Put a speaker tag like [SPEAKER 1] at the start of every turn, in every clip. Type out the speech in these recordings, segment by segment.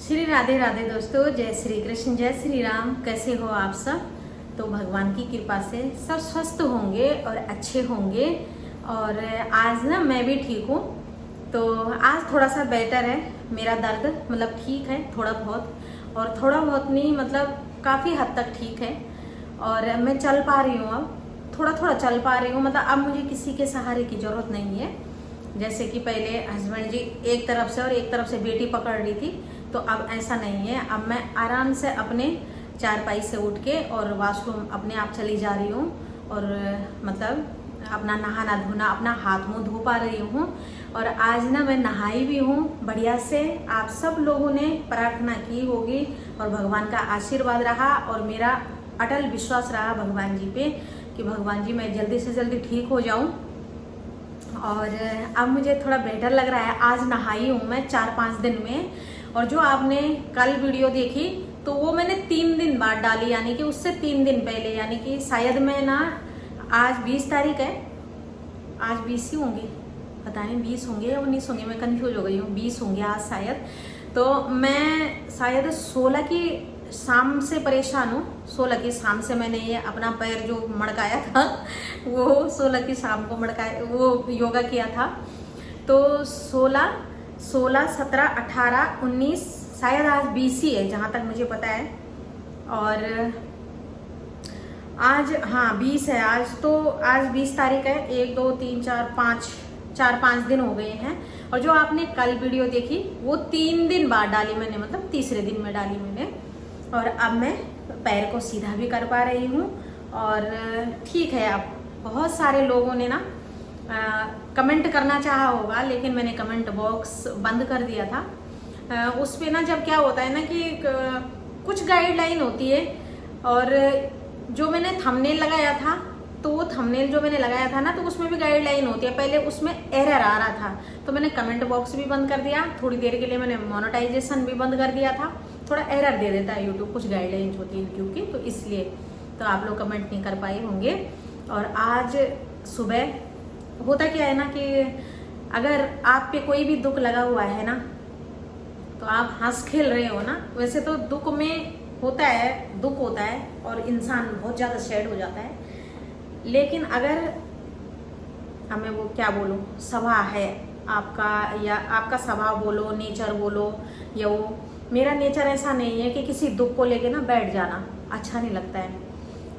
[SPEAKER 1] श्री राधे राधे दोस्तों, जय श्री कृष्ण, जय श्री राम। कैसे हो आप सब? तो भगवान की कृपा से सब स्वस्थ होंगे और अच्छे होंगे। और आज ना मैं भी ठीक हूँ। तो आज थोड़ा सा बेटर है मेरा दर्द, मतलब ठीक है थोड़ा बहुत, और थोड़ा बहुत नहीं मतलब काफ़ी हद तक ठीक है। और मैं चल पा रही हूँ, अब थोड़ा थोड़ा चल पा रही हूँ। मतलब अब मुझे किसी के सहारे की ज़रूरत नहीं है। जैसे कि पहले हस्बैंड जी एक तरफ से और एक तरफ से बेटी पकड़ रही थी, तो अब ऐसा नहीं है। अब मैं आराम से अपने चारपाई से उठ के और वॉशरूम अपने आप चली जा रही हूँ, और मतलब अपना नहाना धोना, अपना हाथ मुंह धो पा रही हूँ। और आज ना मैं नहाई भी हूँ बढ़िया से। आप सब लोगों ने प्रार्थना की होगी और भगवान का आशीर्वाद रहा, और मेरा अटल विश्वास रहा भगवान जी पे कि भगवान जी मैं जल्दी से जल्दी ठीक हो जाऊँ। और अब मुझे थोड़ा बेटर लग रहा है। आज नहाई हूँ मैं 4-5 दिन में। और जो आपने कल वीडियो देखी तो वो मैंने 3 दिन बाद डाली, यानी कि उससे 3 दिन पहले, यानी कि शायद मैं ना, आज 20 तारीख है, आज 20 ही होंगे, पता नहीं 20 होंगे या 19 होंगे, मैं कंफ्यूज हो गई हूँ। 20 होंगे आज शायद। तो मैं शायद 16 की शाम से परेशान हूँ। 16 की शाम से मैंने ये अपना पैर जो मड़काया था वो 16 की शाम को मड़काया, वो योगा किया था। तो 16, 17, 18, 19, शायद आज 20 ही है जहाँ तक मुझे पता है। और आज, हाँ 20 है आज। तो आज 20 तारीख है। 1 2 3 4 5, 4-5 दिन हो गए हैं। और जो आपने कल वीडियो देखी वो 3 दिन बाद डाली मैंने, मतलब तीसरे दिन में डाली मैंने। और अब मैं पैर को सीधा भी कर पा रही हूँ और ठीक है। अब बहुत सारे लोगों ने ना कमेंट करना चाहा होगा, लेकिन मैंने कमेंट बॉक्स बंद कर दिया था। उस पे ना जब क्या होता है ना कि कुछ गाइडलाइन होती है, और जो मैंने थंबनेल लगाया था, तो वो थंबनेल जो मैंने लगाया था ना, तो उसमें भी गाइडलाइन होती है। पहले उसमें एरर आ रहा था, तो मैंने कमेंट बॉक्स भी बंद कर दिया। थोड़ी देर के लिए मैंने मोनेटाइजेशन भी बंद कर दिया था। थोड़ा एरर दे देता है यूट्यूब, कुछ गाइडलाइन होती है यूट्यूब की, तो इसलिए तो आप लोग कमेंट नहीं कर पाए होंगे। और आज सुबह होता क्या है ना कि अगर आप पे कोई भी दुख लगा हुआ है ना, तो आप हंस खेल रहे हो ना। वैसे तो दुख में होता है, दुख होता है और इंसान बहुत ज़्यादा सैड हो जाता है। लेकिन अगर हमें वो क्या बोलो, स्वभाव है आपका, या आपका स्वभाव बोलो, नेचर बोलो, या वो मेरा नेचर ऐसा नहीं है कि किसी दुख को लेके ना बैठ जाना अच्छा नहीं लगता है।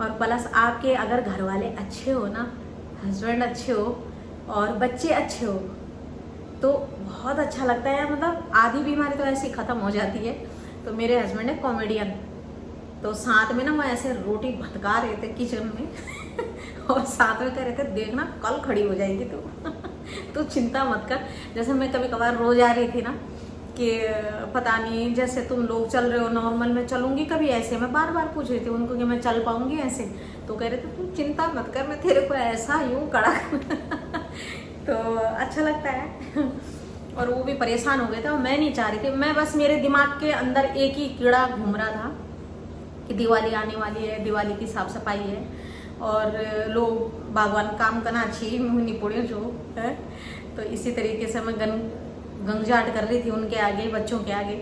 [SPEAKER 1] और प्लस आपके अगर घर वाले अच्छे हो ना, हस्बैंड अच्छे हो और बच्चे अच्छे हो, तो बहुत अच्छा लगता है। मतलब आधी बीमारी तो ऐसी ख़त्म हो जाती है। तो मेरे हस्बैंड है कॉमेडियन, तो साथ में ना वो ऐसे रोटी भटका रहे थे किचन में और साथ में कह रहे थे देखना कल खड़ी हो जाएगी तो चिंता मत कर। जैसे मैं कभी कभार रो जा रही थी ना कि पता नहीं, जैसे तुम लोग चल रहे हो नॉर्मल, मैं चलूंगी कभी ऐसे? मैं बार बार पूछ रही थी उनको कि मैं चल पाऊंगी ऐसे? तो कह रहे थे तू चिंता मत कर, मैं तेरे को ऐसा यूं कड़ा तो अच्छा लगता है। और वो भी परेशान हो गए थे और मैं नहीं चाह रही थी। मैं बस, मेरे दिमाग के अंदर एक ही कीड़ा घूम रहा था कि दिवाली आने वाली है, दिवाली की साफ सफाई है, और लोग भगवान काम करना अच्छी मुहनी पड़े जो है। तो इसी तरीके से मैं गंगजाट कर रही थी उनके आगे, बच्चों के आगे,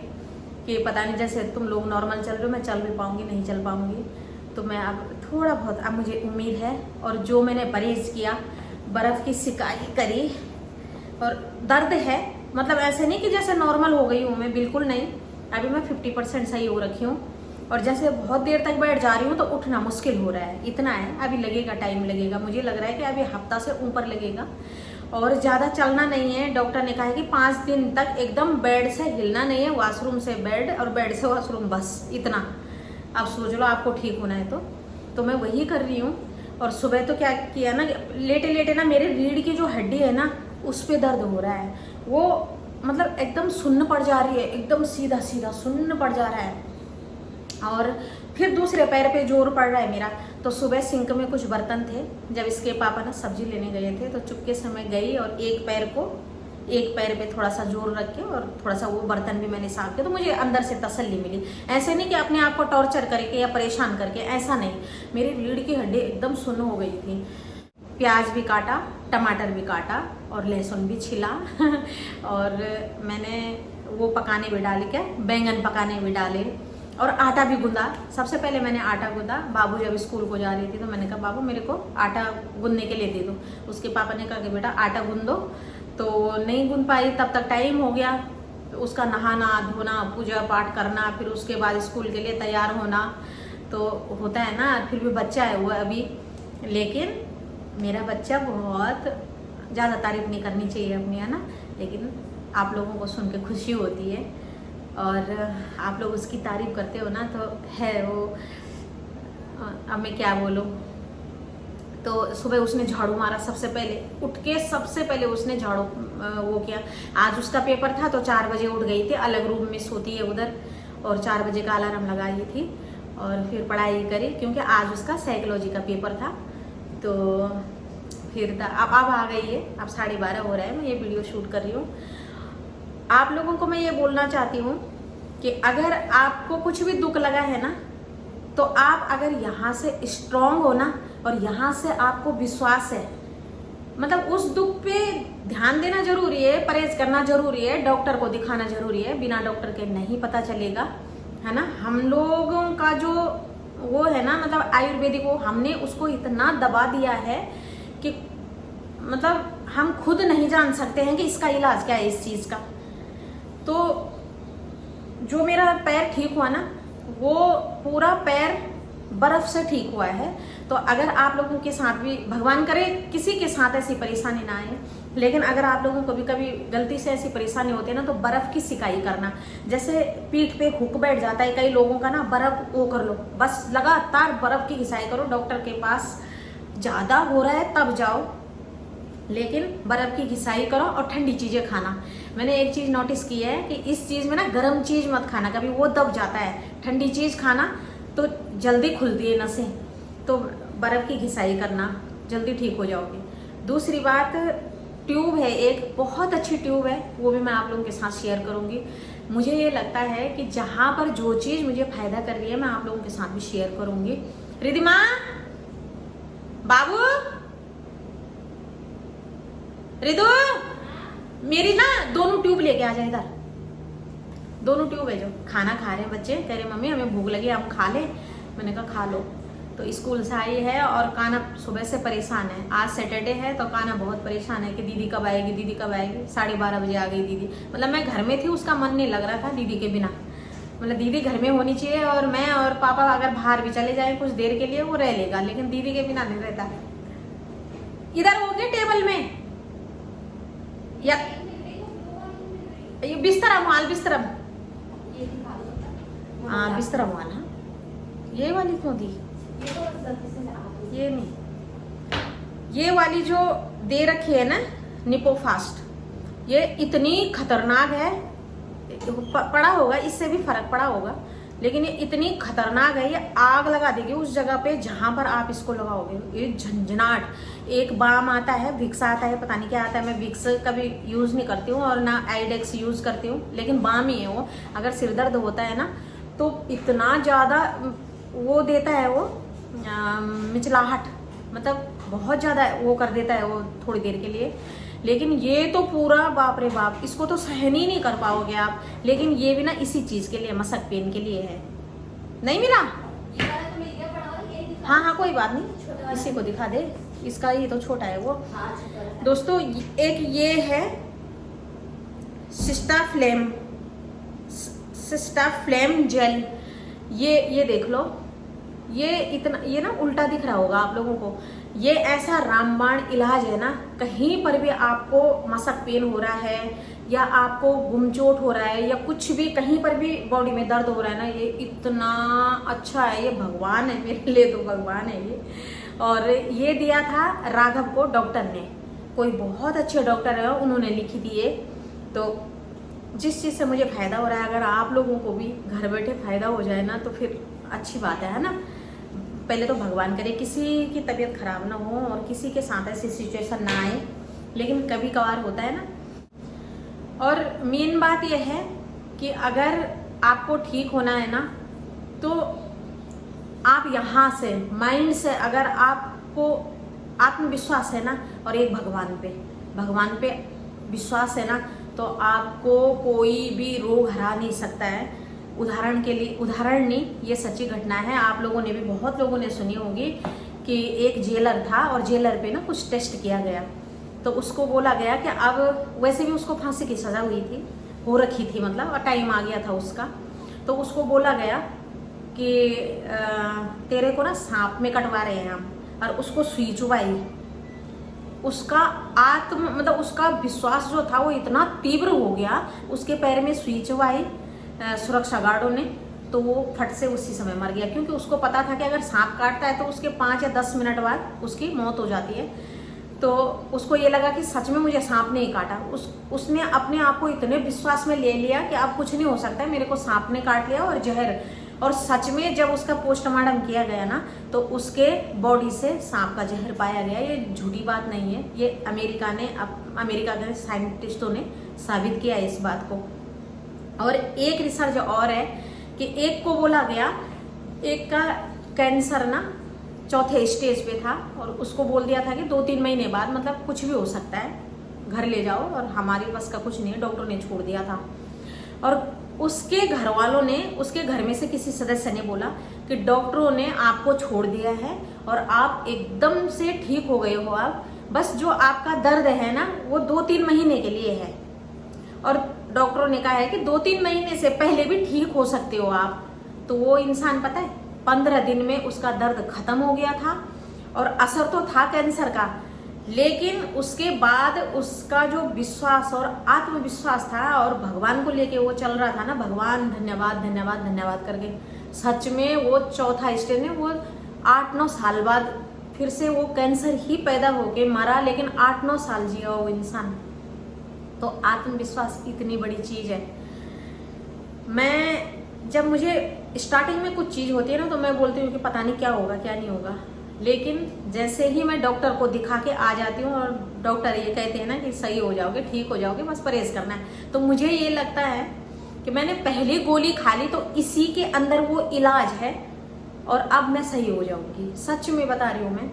[SPEAKER 1] कि पता नहीं जैसे तुम लोग नॉर्मल चल रहे हो, मैं चल भी पाऊंगी नहीं चल पाऊंगी। तो मैं अब थोड़ा बहुत, अब मुझे उम्मीद है। और जो मैंने परहेज किया, बर्फ़ की सिकाई करी, और दर्द है, मतलब ऐसे नहीं कि जैसे नॉर्मल हो गई हूँ मैं, बिल्कुल नहीं। अभी मैं 50% सही हो रखी हूँ। और जैसे बहुत देर तक बैठ जा रही हूँ तो उठना मुश्किल हो रहा है, इतना है। अभी लगेगा, टाइम लगेगा, मुझे लग रहा है कि अभी हफ्ता से ऊपर लगेगा। और ज़्यादा चलना नहीं है। डॉक्टर ने कहा है कि 5 दिन तक एकदम बेड से हिलना नहीं है, वॉशरूम से बेड और बेड से वॉशरूम, बस इतना। अब सोच लो आपको ठीक होना है तो मैं वही कर रही हूँ। और सुबह तो क्या किया ना, लेटे लेटे ना मेरे रीढ़ की जो हड्डी है ना, उस पर दर्द हो रहा है। वो मतलब एकदम सुन्न पड़ जा रही है, एकदम सीधा सीधा सुन्न पड़ जा रहा है। और फिर दूसरे पैर पे जोर पड़ रहा है मेरा। तो सुबह सिंक में कुछ बर्तन थे, जब इसके पापा ना सब्जी लेने गए थे, तो चुपके से मैं गई और एक पैर पे थोड़ा सा जोर रख के और थोड़ा सा वो बर्तन भी मैंने साफ किया। तो मुझे अंदर से तसल्ली मिली। ऐसे नहीं कि अपने आप को टॉर्चर करके या परेशान करके, ऐसा नहीं। मेरी रीढ़ की हड्डी एकदम सुन्न हो गई थी। प्याज भी काटा, टमाटर भी काटा और लहसुन भी छिला और मैंने वो पकाने भी डाले, क्या बैंगन पकाने भी डाले और आटा भी गूंदा। सबसे पहले मैंने आटा गूंदा। बाबू जब स्कूल को जा रही थी तो मैंने कहा बाबू मेरे को आटा गूंदने के लिए दे दो। उसके पापा ने कहा कि बेटा आटा गूंद दो, तो नहीं गूंद पाई, तब तक टाइम हो गया। उसका नहाना धोना, पूजा पाठ करना, फिर उसके बाद स्कूल के लिए तैयार होना, तो होता है ना। फिर भी बच्चा है वो अभी, लेकिन मेरा बच्चा बहुत ज़्यादा तारीफ नहीं करनी चाहिए अपनी, है ना, लेकिन आप लोगों को सुन के खुशी होती है और आप लोग उसकी तारीफ करते हो ना, तो है वो। अब मैं क्या बोलूँ। तो सुबह उसने झाड़ू मारा, सबसे पहले उठ के सबसे पहले उसने झाड़ू वो किया। आज उसका पेपर था तो 4 बजे उठ गई थी, अलग रूम में सोती है उधर, और 4 बजे का अलार्म लगाई थी और फिर पढ़ाई करी, क्योंकि आज उसका साइकोलॉजी का पेपर था। तो फिर अब आ गई है, अब 12:30 हो रहा है, मैं ये वीडियो शूट कर रही हूँ। आप लोगों को मैं ये बोलना चाहती हूँ कि अगर आपको कुछ भी दुख लगा है ना, तो आप अगर यहाँ से स्ट्रांग हो ना, और यहाँ से आपको विश्वास है, मतलब उस दुख पे ध्यान देना जरूरी है, परहेज करना जरूरी है, डॉक्टर को दिखाना जरूरी है। बिना डॉक्टर के नहीं पता चलेगा, है ना। हम लोगों का जो वो है ना, मतलब आयुर्वेदिक, वो हमने उसको इतना दबा दिया है कि मतलब हम खुद नहीं जान सकते हैं कि इसका इलाज क्या है इस चीज़ का। तो जो मेरा पैर ठीक हुआ ना, वो पूरा पैर बर्फ से ठीक हुआ है। तो अगर आप लोगों के साथ भी, भगवान करे किसी के साथ ऐसी परेशानी ना आए, लेकिन अगर आप लोगों को भी कभी गलती से ऐसी परेशानी होती है ना, तो बर्फ की सिकाई करना। जैसे पीठ पे हुक बैठ जाता है कई लोगों का ना, बर्फ वो कर लो, बस लगातार बर्फ की घिसाई करो। डॉक्टर के पास ज़्यादा हो रहा है तब जाओ, लेकिन बर्फ की घिसाई करो और ठंडी चीज़ें खाना। मैंने एक चीज़ नोटिस की है कि इस चीज़ में ना गर्म चीज़ मत खाना, कभी वो दब जाता है। ठंडी चीज़ खाना तो जल्दी खुलती है नसें, तो बर्फ़ की घिसाई करना, जल्दी ठीक हो जाओगे। दूसरी बात, ट्यूब है एक, बहुत अच्छी ट्यूब है, वो भी मैं आप लोगों के साथ शेयर करूँगी। मुझे ये लगता है कि जहाँ पर जो चीज़ मुझे फ़ायदा कर रही है, मैं आप लोगों के साथ भी शेयर करूँगी। रिधिमा, बाबू, रिदु, मेरी ना दोनों ट्यूब लेके आ जाए इधर। दोनों ट्यूब है, जो खाना खा रहे हैं बच्चे, कह रहे मम्मी हमें भूख लगी, हम खा लें। मैंने कहा खा लो। तो स्कूल से आई है और काना सुबह से परेशान है। आज सैटरडे है तो काना बहुत परेशान है कि दीदी कब आएगी, दीदी कब आएगी। 12:30 बजे आ गई दीदी। मतलब मैं घर में थी, उसका मन नहीं लग रहा था दीदी के बिना। मतलब दीदी घर में होनी चाहिए, और मैं और पापा अगर बाहर भी चले जाए कुछ देर के लिए वो रह लेगा, लेकिन दीदी के बिना नहीं रहता। इधर हो गए टेबल में, या ये बिस्तरा माल, बिस्तरा, हाँ बिस्तरा माल। हाँ ये वाली क्यों दी? ये नहीं, ये वाली जो दे रखी है ना निपो फास्ट, ये इतनी खतरनाक है। पड़ा होगा, इससे भी फर्क पड़ा होगा, लेकिन ये इतनी खतरनाक है, ये आग लगा देगी उस जगह पे जहां पर आप इसको लगाओगे। ये झंझनाट। एक बाम आता है, विक्स आता है, पता नहीं क्या आता है, मैं विक्स कभी यूज नहीं करती हूँ और ना आइडेक्स यूज करती हूँ, लेकिन बाम ही है वो। अगर सिर दर्द होता है ना तो इतना ज़्यादा वो देता है, वो मिचलाहट, मतलब बहुत ज़्यादा वो कर देता है वो थोड़ी देर के लिए। लेकिन ये तो पूरा बाप रे बाप, इसको तो सहन ही नहीं कर पाओगे आप। लेकिन ये भी ना इसी चीज़ के लिए, मसक पेन के लिए है। नहीं मिला? हाँ हाँ कोई बात नहीं, इसी को दिखा दे, इसका ये तो छोटा है वो। दोस्तों एक ये है सिस्टाफ्लेम जेल, ये देख लो। ये इतना, ये ना उल्टा दिख रहा होगा आप लोगों को। ये ऐसा रामबाण इलाज है ना, कहीं पर भी आपको मसक पेन हो रहा है या आपको गुमचोट हो रहा है या कुछ भी, कहीं पर भी बॉडी में दर्द हो रहा है ना, ये इतना अच्छा है। ये भगवान है मेरे लिए, तो भगवान है ये। और ये दिया था राघव को डॉक्टर ने, कोई बहुत अच्छे डॉक्टर है, उन्होंने लिखी थी ये। तो जिस चीज़ से मुझे फ़ायदा हो रहा है, अगर आप लोगों को भी घर बैठे फ़ायदा हो जाए ना, तो फिर अच्छी बात है ना। पहले तो भगवान करे किसी की तबीयत खराब ना हो और किसी के साथ ऐसी सिचुएशन ना आए, लेकिन कभी कभार होता है ना। और मेन बात यह है कि अगर आपको ठीक होना है ना, तो आप यहाँ से माइंड से, अगर आपको आत्मविश्वास है ना और एक भगवान पे विश्वास है ना, तो आपको कोई भी रोग हरा नहीं सकता है। उदाहरण के लिए, उदाहरण नहीं, ये सच्ची घटना है, आप लोगों ने भी, बहुत लोगों ने सुनी होगी कि एक जेलर था और जेलर पे ना कुछ टेस्ट किया गया, तो उसको बोला गया कि अब, वैसे भी उसको फांसी की सज़ा हुई थी, हो रखी थी मतलब, और टाइम आ गया था उसका, तो उसको बोला गया कि तेरे को ना सांप में कटवा रहे हैं हम, और उसको सुई चुभाई। उसका मतलब उसका विश्वास जो था वो इतना तीव्र हो गया, उसके पैर में सुई चुभाई सुरक्षा गार्डों ने, तो वो फट से उसी समय मर गया, क्योंकि उसको पता था कि अगर सांप काटता है तो उसके 5 या 10 मिनट बाद उसकी मौत हो जाती है। तो उसको ये लगा कि सच में मुझे सांप नहीं काटा। उसने अपने आप को इतने विश्वास में ले लिया कि अब कुछ नहीं हो सकता है, मेरे को सांप ने काट लिया और जहर। और सच में जब उसका पोस्टमार्टम किया गया ना, तो उसके बॉडी से सांप का जहर पाया गया। ये झूठी बात नहीं है, ये अमेरिका के साइंटिस्टों ने साबित किया इस बात को। और एक रिसर्च और है कि एक को बोला गया, एक का कैंसर ना 4थे स्टेज पे था, और उसको बोल दिया था कि 2-3 महीने बाद मतलब कुछ भी हो सकता है, घर ले जाओ, और हमारी बस का कुछ नहीं है, डॉक्टर ने छोड़ दिया था। और उसके घर वालों ने, उसके घर में से किसी सदस्य ने बोला कि डॉक्टरों ने आपको छोड़ दिया है और आप एकदम से ठीक हो गए हो, आप बस जो आपका दर्द है ना वो 2-3 महीने के लिए है, और डॉक्टरों ने कहा है कि 2-3 महीने से पहले भी ठीक हो सकते हो आप। तो वो इंसान पता है 15 दिन में उसका दर्द खत्म हो गया था, और असर तो था कैंसर का, लेकिन उसके बाद उसका जो विश्वास और आत्मविश्वास था और भगवान को लेके वो चल रहा था ना, भगवान धन्यवाद धन्यवाद धन्यवाद करके, सच में वो 4था स्टेज में वो 8-9 साल बाद फिर से वो कैंसर ही पैदा होके मरा, लेकिन 8-9 साल जिया वो इंसान। तो आत्मविश्वास इतनी बड़ी चीज है। मैं जब मुझे स्टार्टिंग में कुछ चीज होती है ना, तो मैं बोलती हूँ कि पता नहीं क्या होगा क्या नहीं होगा, लेकिन जैसे ही मैं डॉक्टर को दिखा के आ जाती हूँ और डॉक्टर ये कहते हैं ना कि सही हो जाओगे, ठीक हो जाओगे, बस परहेज करना है, तो मुझे ये लगता है कि मैंने पहली गोली खा ली तो इसी के अंदर वो इलाज है, और अब मैं सही हो जाऊंगी। सच में बता रही हूँ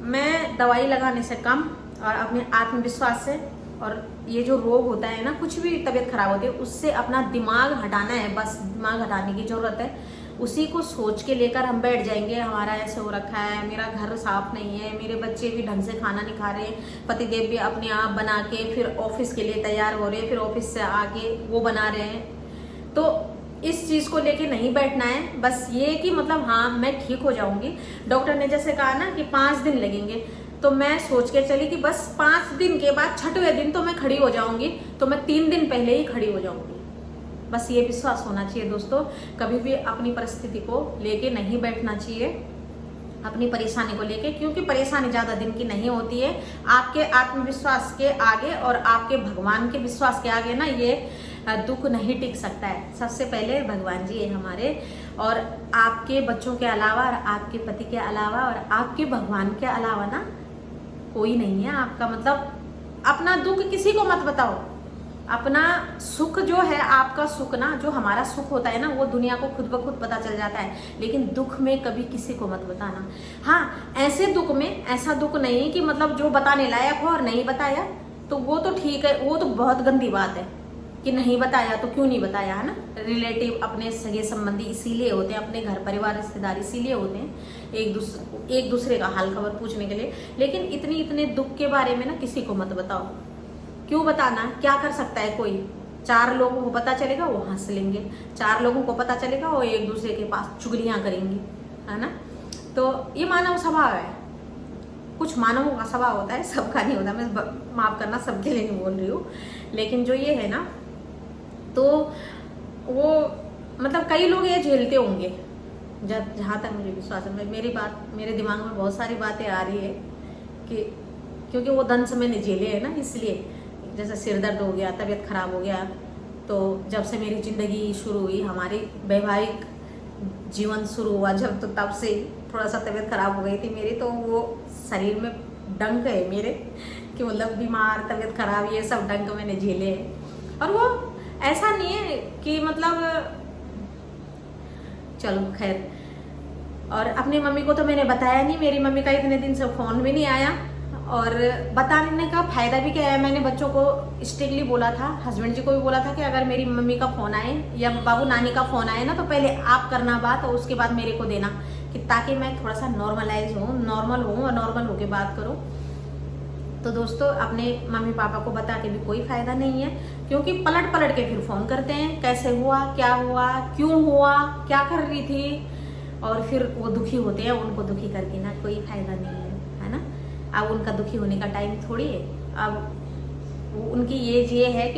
[SPEAKER 1] मैं दवाई लगाने से कम और अपने आत्मविश्वास से, और ये जो रोग होता है ना, कुछ भी तबीयत खराब होती है, उससे अपना दिमाग हटाना है, बस दिमाग हटाने की जरूरत है। उसी को सोच के लेकर हम बैठ जाएंगे, हमारा ऐसे हो रखा है, मेरा घर साफ नहीं है, मेरे बच्चे भी ढंग से खाना नहीं खा रहे, पतिदेव भी अपने आप बना के फिर ऑफिस के लिए तैयार हो रहे हैं, फिर ऑफिस से आके वो बना रहे हैं। तो इस चीज को लेके नहीं बैठना है, बस ये कि मतलब हाँ मैं ठीक हो जाऊंगी। डॉक्टर ने जैसे कहा ना कि 5 दिन लगेंगे, तो मैं सोच के चली कि बस 5 दिन के बाद 6वें दिन तो मैं खड़ी हो जाऊंगी, तो मैं 3 दिन पहले ही खड़ी हो जाऊंगी। बस ये विश्वास होना चाहिए दोस्तों। कभी भी अपनी परिस्थिति को लेके नहीं बैठना चाहिए, अपनी परेशानी को लेके, क्योंकि परेशानी ज्यादा दिन की नहीं होती है। आपके आत्मविश्वास के आगे और आपके भगवान के विश्वास के आगे ना ये दुख नहीं टिक सकता है। सबसे पहले भगवान जी है हमारे, और आपके बच्चों के अलावा और आपके पति के अलावा और आपके भगवान के अलावा ना कोई नहीं है आपका। मतलब अपना दुख किसी को मत बताओ, अपना सुख जो है, आपका सुख ना, जो हमारा सुख होता है ना, वो दुनिया को खुद ब खुद पता चल जाता है, लेकिन दुख में कभी किसी को मत बताना। हाँ, ऐसे दुख में ऐसा दुख नहीं कि मतलब जो बताने लायक हो और नहीं बताया, तो वो तो ठीक है, वो तो बहुत गंदी बात है कि नहीं बताया तो क्यों नहीं बताया, है ना। रिलेटिव, अपने सगे संबंधी इसीलिए होते हैं, अपने घर परिवार रिश्तेदार इसीलिए होते हैं, एक दूसरे का हाल खबर पूछने के लिए। लेकिन इतने दुख के बारे में ना किसी को मत बताओ। क्यों बताना, क्या कर सकता है कोई। 4 लोगों को पता चलेगा वो हंस लेंगे, 4 लोगों को पता चलेगा वो एक दूसरे के पास चुगलियां करेंगे, है ना। तो ये मानव स्वभाव है, कुछ मानवों का स्वभाव होता है, सबका नहीं होता। मैं माफ करना, सबके लिए नहीं बोल रही हूँ, लेकिन जो ये है ना, तो वो मतलब कई लोग ये झेलते होंगे, जहाँ तक मुझे विश्वास है। मेरे दिमाग में बहुत सारी बातें आ रही है कि क्योंकि वो दंश मैंने झेले है ना, इसलिए। जैसे सिर दर्द हो गया, तबीयत खराब हो गया, तो जब से मेरी जिंदगी शुरू हुई, हमारी वैवाहिक जीवन शुरू हुआ जब, तो तब से थोड़ा सा तबीयत खराब हो गई थी मेरी। तो वो शरीर में डंक है मेरे कि मतलब बीमार, तबीयत खराब, ये सब डंक मैंने झेले हैं। और वो ऐसा नहीं है कि मतलब, चलो खैर। और अपनी मम्मी को तो मैंने बताया नहीं, मेरी मम्मी का इतने दिन से फोन भी नहीं आया, और बताने का फ़ायदा भी क्या है, मैंने बच्चों को स्ट्रिक्टली बोला था, हस्बैंड जी को भी बोला था कि अगर मेरी मम्मी का फ़ोन आए या बाबू नानी का फ़ोन आए ना, तो पहले आप करना बात और उसके बाद मेरे को देना, कि ताकि मैं थोड़ा सा नॉर्मल हूँ और नॉर्मल होकर बात करूँ। तो दोस्तों अपने मम्मी पापा को बता के भी कोई फ़ायदा नहीं है, क्योंकि पलट पलट के फिर फ़ोन करते हैं, कैसे हुआ, क्या हुआ, क्यों हुआ, क्या कर रही थी, और फिर वो दुखी होते हैं। उनको दुखी करके ना कोई फ़ायदा नहीं है ना। अब उनका दुखी होने का टाइम थोड़ी है। अब उनकी एज ये है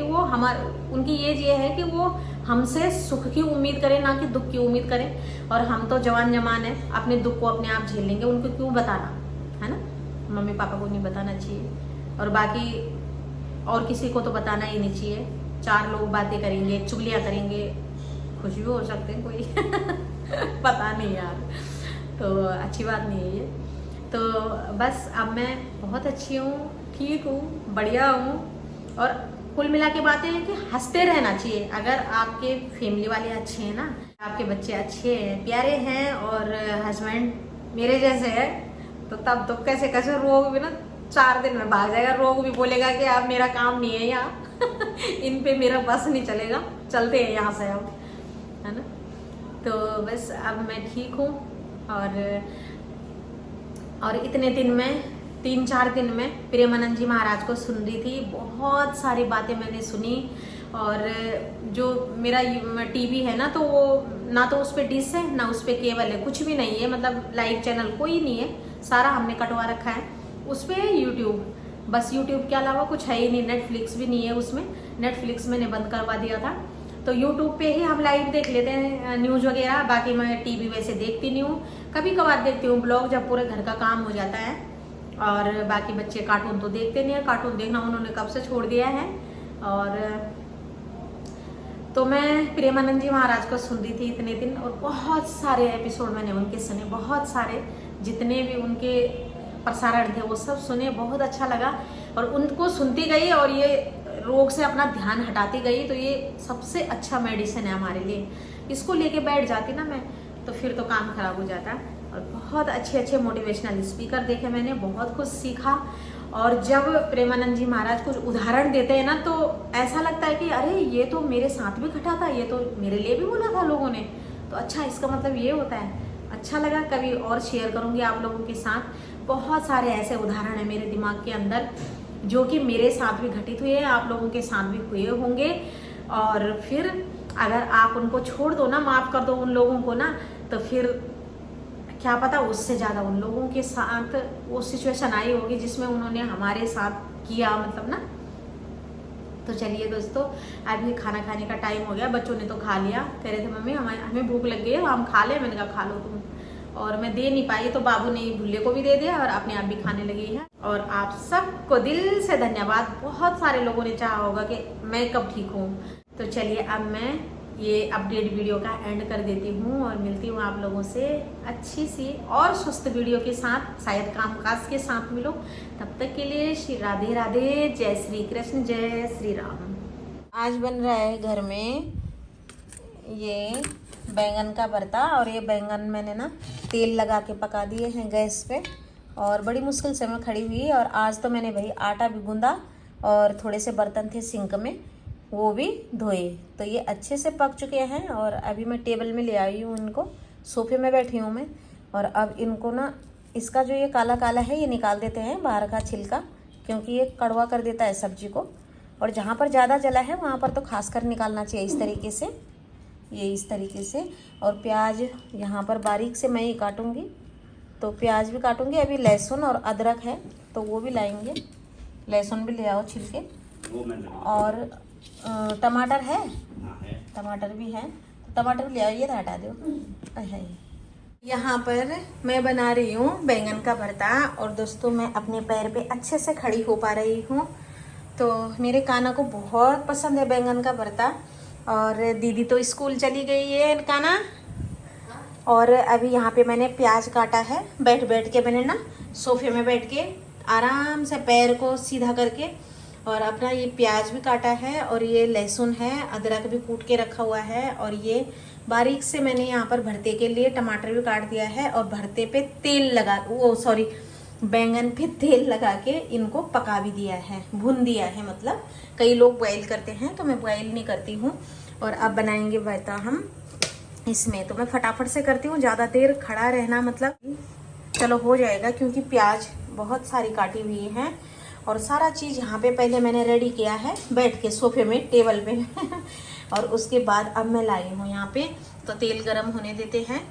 [SPEAKER 1] कि वो हमसे सुख की उम्मीद करें, ना कि दुख की उम्मीद करें। और हम तो जवान है, अपने दुख को अपने आप झेल लेंगे, उनको क्यों बताना, है ना। मम्मी पापा को नहीं बताना चाहिए, और बाकी और किसी को तो बताना ही नहीं चाहिए। 4 लोग बातें करेंगे, चुगलियाँ करेंगे, खुश भी हो सकते हैं कोई पता नहीं यार, तो अच्छी बात नहीं है ये। तो बस अब मैं बहुत अच्छी हूँ, ठीक हूँ, बढ़िया हूँ। और कुल मिला के बातें हैं कि हंसते रहना चाहिए। अगर आपके फैमिली वाले अच्छे हैं ना, आपके बच्चे अच्छे हैं, प्यारे हैं, और हस्बैंड मेरे जैसे है, तो तब तो कैसे कैसे रोग भी ना 4 दिन में भाग जाएगा। रोग भी बोलेगा कि अब मेरा काम नहीं है यहाँ इन पे मेरा बस नहीं चलेगा, चलते हैं यहाँ से अब, है ना। तो बस अब मैं ठीक हूँ। और इतने दिन में 3-4 दिन में प्रेमानंद जी महाराज को सुन रही थी, बहुत सारी बातें मैंने सुनी। और जो मेरा टीवी है ना, तो वो ना तो उस पर डिश है, ना उस पर केबल है, कुछ भी नहीं है, मतलब लाइव चैनल कोई नहीं है, सारा हमने कटवा रखा है। उस पर यूट्यूब, बस यूट्यूब के अलावा कुछ है ही नहीं। नेटफ्लिक्स भी नहीं है उसमें, नेटफ्लिक्स मैंने बंद करवा दिया था। तो यूट्यूब पे ही हम लाइव देख लेते हैं न्यूज़ वगैरह। बाकी मैं टीवी वैसे देखती नहीं हूँ, कभी कभार देखती हूँ ब्लॉग, जब पूरे घर का काम हो जाता है। और बाकी बच्चे कार्टून तो देखते नहीं है, कार्टून देखना उन्होंने कब से छोड़ दिया है। और तो मैं प्रेमानंद जी महाराज को सुन रही थी इतने दिन, और बहुत सारे एपिसोड मैंने उनके सुने, बहुत सारे, जितने भी उनके प्रसारण थे वो सब सुने, बहुत अच्छा लगा। और उनको सुनती गई और ये रोग से अपना ध्यान हटाती गई, तो ये सबसे अच्छा मेडिसिन है हमारे लिए। इसको लेके बैठ जाती ना मैं, तो फिर तो काम खराब हो जाता। और बहुत अच्छे मोटिवेशनल स्पीकर देखे मैंने, बहुत कुछ सीखा। और जब प्रेमानंद जी महाराज कुछ उदाहरण देते हैं ना, तो ऐसा लगता है कि अरे ये तो मेरे साथ भी घटा था, ये तो मेरे लिए भी बोला था लोगों ने, तो अच्छा इसका मतलब ये होता है। अच्छा लगा, कभी और शेयर करूँगी आप लोगों के साथ। बहुत सारे ऐसे उदाहरण हैं मेरे दिमाग के अंदर, जो कि मेरे साथ भी घटित हुए हैं, आप लोगों के साथ भी हुए होंगे। और फिर अगर आप उनको छोड़ दो ना, माफ़ कर दो उन लोगों को ना, तो फिर क्या पता उससे ज़्यादा उन लोगों के साथ वो सिचुएशन आई होगी जिसमें उन्होंने हमारे साथ किया, मतलब ना। तो चलिए दोस्तों, अभी खाना खाने का टाइम हो गया। बच्चों ने तो खा लिया, कह रहे थे मम्मी हमें भूख लग गई है, हम खा ले। मैंने कहा खा लो तुम, और मैं दे नहीं पाई, तो बाबू ने भुल्ले को भी दे दिया और अपने आप भी खाने लगी है। और आप सबको दिल से धन्यवाद। बहुत सारे लोगों ने चाहा होगा कि मैं कब ठीक हूँ। तो चलिए अब मैं ये अपडेट वीडियो का एंड कर देती हूँ, और मिलती हूँ आप लोगों से अच्छी सी और स्वस्थ वीडियो के साथ, शायद कामकाज के साथ मिलो। तब तक के लिए श्री राधे राधे, जय श्री कृष्ण, जय श्री राम। आज बन रहा है घर में ये बैंगन का भरता, और ये बैंगन मैंने ना तेल लगा के पका दिए हैं गैस पे, और बड़ी मुश्किल से मैं खड़ी हुई। और आज तो मैंने भाई आटा भी गूंदा, और थोड़े से बर्तन थे सिंक में, वो भी धोए, तो ये अच्छे से पक चुके हैं। और अभी मैं टेबल में ले आई हूँ इनको, सोफे में बैठी हूँ मैं। और अब इनको ना, इसका जो ये काला काला है ये निकाल देते हैं, बाहर का छिलका, क्योंकि ये कड़वा कर देता है सब्जी को। और जहाँ पर ज़्यादा जला है वहाँ पर तो खासकर निकालना चाहिए इस तरीके से, ये इस तरीके से। और प्याज यहाँ पर बारीक से मैं ही काटूँगी, तो प्याज भी काटूँगी। अभी लहसुन और अदरक है तो वो भी लाएंगे, लहसुन भी ले आओ छिलके। और टमाटर है, टमाटर भी है, टमाटर ले आओ, ये हटा दो। यहाँ पर मैं बना रही हूँ बैंगन का भरता। और दोस्तों मैं अपने पैर पे अच्छे से खड़ी हो पा रही हूँ, तो मेरे काना को बहुत पसंद है बैंगन का भरता। और दीदी तो स्कूल चली गई है काना। और अभी यहाँ पे मैंने प्याज काटा है, बैठ बैठ के मैंने ना सोफे में बैठ के आराम से पैर को सीधा करके, और अपना ये प्याज भी काटा है, और ये लहसुन है, अदरक भी कूट के रखा हुआ है। और ये बारीक से मैंने यहाँ पर भरते के लिए टमाटर भी काट दिया है, और भरते पे तेल लगा, बैंगन पे तेल लगा के इनको पका भी दिया है, भून दिया है। मतलब कई लोग बॉईल करते हैं, तो मैं बॉईल नहीं करती हूँ। और अब बनाएंगे भरता हम इसमें। तो मैं फटाफट से करती हूँ, ज़्यादा देर खड़ा रहना मतलब चलो हो जाएगा, क्योंकि प्याज बहुत सारी काटी हुई है और सारा चीज़ यहाँ पे पहले मैंने रेडी किया है बैठ के सोफे में, टेबल पे और उसके बाद अब मैं लाई हूँ यहाँ पे। तो तेल गरम होने देते हैं।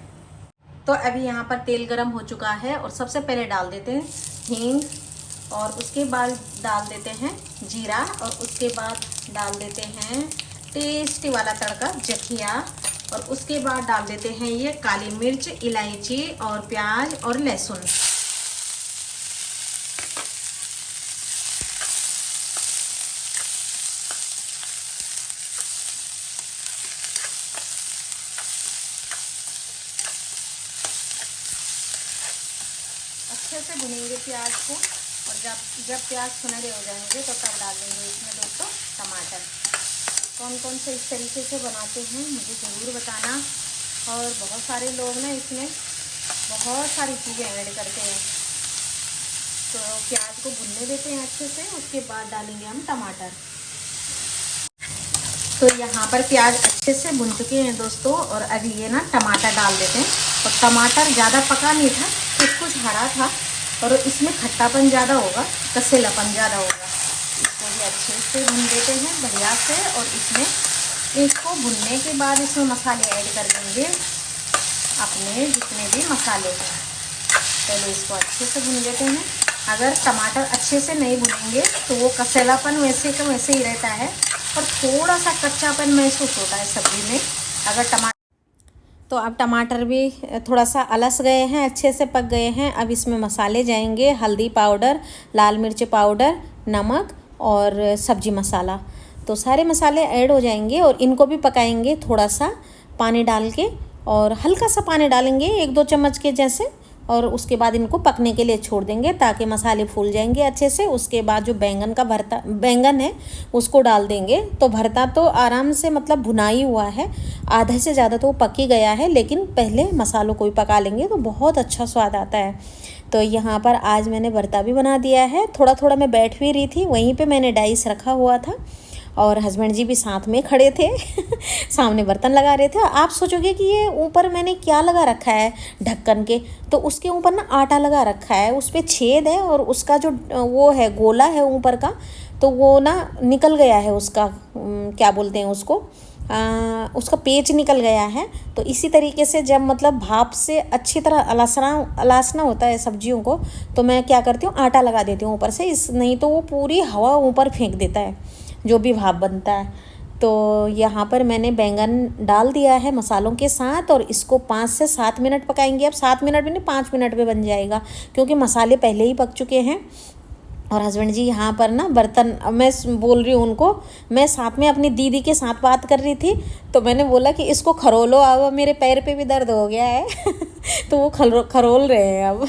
[SPEAKER 1] तो अभी यहाँ पर तेल गरम हो चुका है और सबसे पहले डाल देते हैं हींग, और उसके बाद डाल देते हैं जीरा, और उसके बाद डाल देते हैं टेस्टी वाला तड़का जखिया, और उसके बाद डाल देते हैं ये काली मिर्च, इलायची और प्याज और लहसुन। अच्छे से भुनेंगे प्याज को, और जब प्याज सुनहरे हो जाएंगे तो तब डाल देंगे इसमें दोस्तों टमाटर। कौन कौन से इस तरीके से बनाते हैं मुझे ज़रूर बताना। और बहुत सारे लोग ना इसमें बहुत सारी चीज़ें ऐड करते हैं। तो प्याज को भुनने देते हैं अच्छे से, उसके बाद डालेंगे हम टमाटर। तो यहाँ पर प्याज अच्छे से भुन चुके हैं दोस्तों, और अभी ये ना टमाटर डाल देते हैं। और टमाटर ज़्यादा पका नहीं था, कुछ हरा था, और इसमें खट्टापन ज़्यादा होगा, कसेलापन ज़्यादा होगा। इसको भी अच्छे से भून देते हैं बढ़िया से। और इसमें इसको भुनने के बाद इसमें मसाले ऐड कर देंगे अपने जितने भी मसाले हैं। पहले इसको अच्छे से भून लेते हैं। अगर टमाटर अच्छे से नहीं भुनेंगे तो वो कसेलापन वैसे का वैसे ही रहता है, और थोड़ा सा कच्चापन महसूस होता है सब्ज़ी में अगर टमाटर। तो अब टमाटर भी थोड़ा सा अलस गए हैं, अच्छे से पक गए हैं। अब इसमें मसाले जाएंगे, हल्दी पाउडर, लाल मिर्च पाउडर, नमक और सब्जी मसाला। तो सारे मसाले ऐड हो जाएंगे और इनको भी पकाएंगे थोड़ा सा पानी डाल के, और हल्का सा पानी डालेंगे 1-2 चम्मच के जैसे, और उसके बाद इनको पकने के लिए छोड़ देंगे ताकि मसाले फूल जाएंगे अच्छे से। उसके बाद जो बैंगन है उसको डाल देंगे। तो भरता तो आराम से मतलब भुनाई हुआ है, आधे से ज़्यादा तो पक ही गया है, लेकिन पहले मसालों को भी पका लेंगे तो बहुत अच्छा स्वाद आता है। तो यहाँ पर आज मैंने भरता भी बना दिया है। थोड़ा थोड़ा मैं बैठ भी रही थी, वहीं पे मैंने डाइस रखा हुआ था, और हस्बैंड जी भी साथ में खड़े थे सामने बर्तन लगा रहे थे। आप सोचोगे कि ये ऊपर मैंने क्या लगा रखा है ढक्कन के, तो उसके ऊपर ना आटा लगा रखा है, उस पर छेद है, और उसका जो वो है गोला है ऊपर का, तो वो ना निकल गया है उसका, क्या बोलते हैं उसको, उसका पेच निकल गया है। तो इसी तरीके से जब मतलब भाप से अच्छी तरह अलासना होता है सब्जियों को, तो मैं क्या करती हूँ आटा लगा देती हूँ ऊपर से, नहीं तो वो पूरी हवा ऊपर फेंक देता है जो भी भाप बनता है। तो यहाँ पर मैंने बैंगन डाल दिया है मसालों के साथ, और इसको 5 से 7 मिनट पकाएंगे। अब 7 मिनट में नहीं, 5 मिनट में बन जाएगा, क्योंकि मसाले पहले ही पक चुके हैं। और हस्बैंड जी यहाँ पर ना बर्तन, मैं बोल रही हूँ उनको, मैं साथ में अपनी दीदी के साथ बात कर रही थी, तो मैंने बोला कि इसको खरोलो, अब मेरे पैर पे भी दर्द हो गया है तो वो खरोल रहे हैं अब